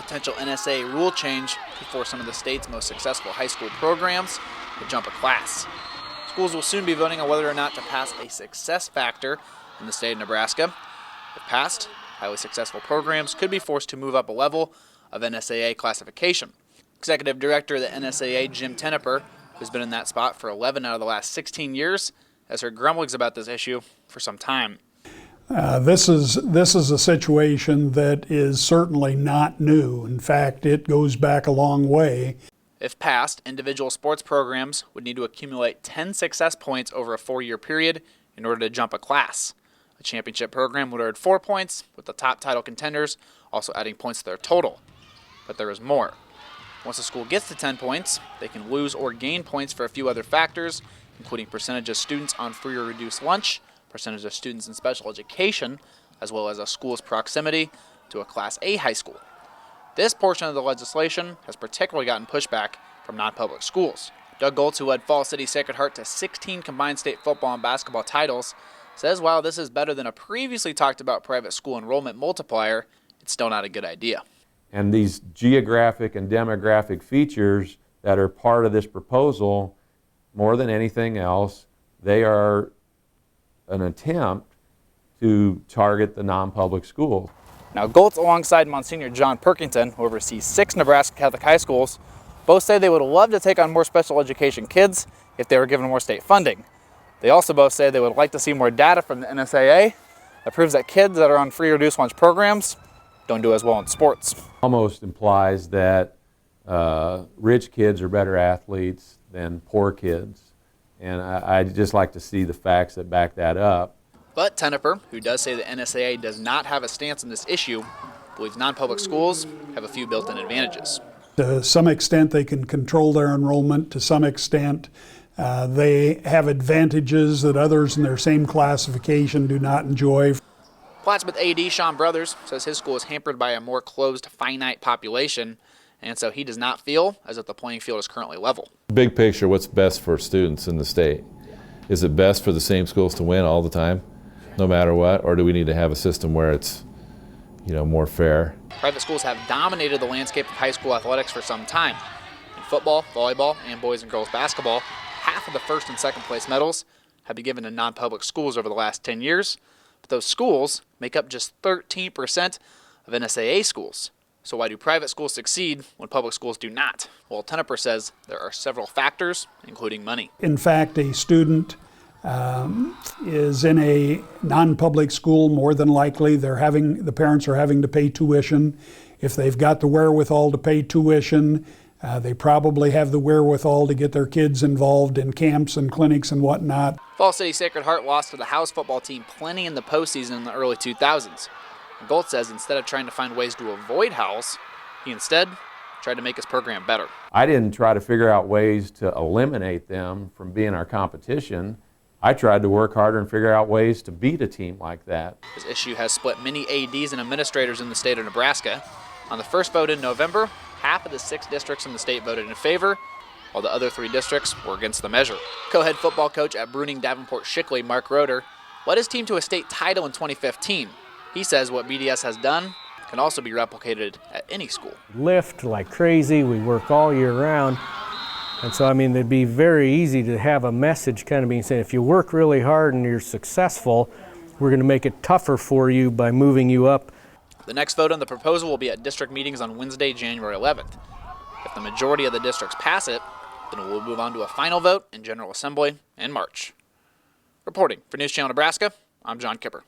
potential NSAA rule change could force some of the state's most successful high school programs to jump a class. Schools will soon be voting on whether or not to pass a success factor in the state of Nebraska. If passed, highly successful programs could be forced to move up a level of NSAA classification. Executive Director of the NSAA, Jim Tenneper, who's been in that spot for 11 out of the last 16 years, has heard grumblings about this issue for some time. This is a situation that is certainly not new. In fact, it goes back a long way. If passed, individual sports programs would need to accumulate 10 success points over a 4-year period in order to jump a class. A championship program would earn 4 points, with the top title contenders also adding points to their total. But there is more. Once a school gets to 10 points, they can lose or gain points for a few other factors, including percentage of students on free or reduced lunch, percentage of students in special education, as well as a school's proximity to a Class A high school. This portion of the legislation has particularly gotten pushback from non-public schools. Doug Goltz, who led Fall City Sacred Heart to 16 combined state football and basketball titles, says while this is better than a previously talked about private school enrollment multiplier, it's still not a good idea. And these geographic and demographic features that are part of this proposal, more than anything else, they are an attempt to target the non-public schools. Now, Goltz, alongside Monsignor John Perkington, who oversees 6 Nebraska Catholic high schools, both say they would love to take on more special education kids if they were given more state funding. They also both say they would like to see more data from the NSAA that proves that kids that are on free or reduced lunch programs don't do as well in sports. Almost implies that rich kids are better athletes than poor kids. And I'd just like to see the facts that back that up. But Tenneper, who does say the NSAA does not have a stance on this issue, believes non-public schools have a few built-in advantages. To some extent, they can control their enrollment. To some extent, they have advantages that others in their same classification do not enjoy. Plattsmouth AD Sean Brothers says his school is hampered by a more closed, finite population, and so he does not feel as if the playing field is currently level. Big picture, what's best for students in the state? Is it best for the same schools to win all the time, no matter what, or do we need to have a system where it's, more fair? Private schools have dominated the landscape of high school athletics for some time. In football, volleyball, and boys and girls basketball, half of the first and second place medals have been given to non-public schools over the last 10 years, but those schools make up just 13% of NSAA schools. So why do private schools succeed when public schools do not? Well, Tenneper says there are several factors, including money. In fact, a student is in a non-public school, more than likely the parents are having to pay tuition. If they've got the wherewithal to pay tuition, they probably have the wherewithal to get their kids involved in camps and clinics and whatnot. Fall City Sacred Heart lost to the house football team plenty in the postseason in the early 2000s. Goltz says instead of trying to find ways to avoid Howells, he instead tried to make his program better. I didn't try to figure out ways to eliminate them from being our competition. I tried to work harder and figure out ways to beat a team like that. This issue has split many ADs and administrators in the state of Nebraska. On the first vote in November, half of the 6 districts in the state voted in favor, while the other 3 districts were against the measure. Co-head football coach at Bruning Davenport Shickley, Mark Roeder, led his team to a state title in 2015. He says what BDS has done can also be replicated at any school. Lift like crazy, we work all year round. And so, it'd be very easy to have a message kind of being saying, if you work really hard and you're successful, we're going to make it tougher for you by moving you up. The next vote on the proposal will be at district meetings on Wednesday, January 11th. If the majority of the districts pass it, then we'll move on to a final vote in General Assembly in March. Reporting for News Channel Nebraska, I'm John Kipper.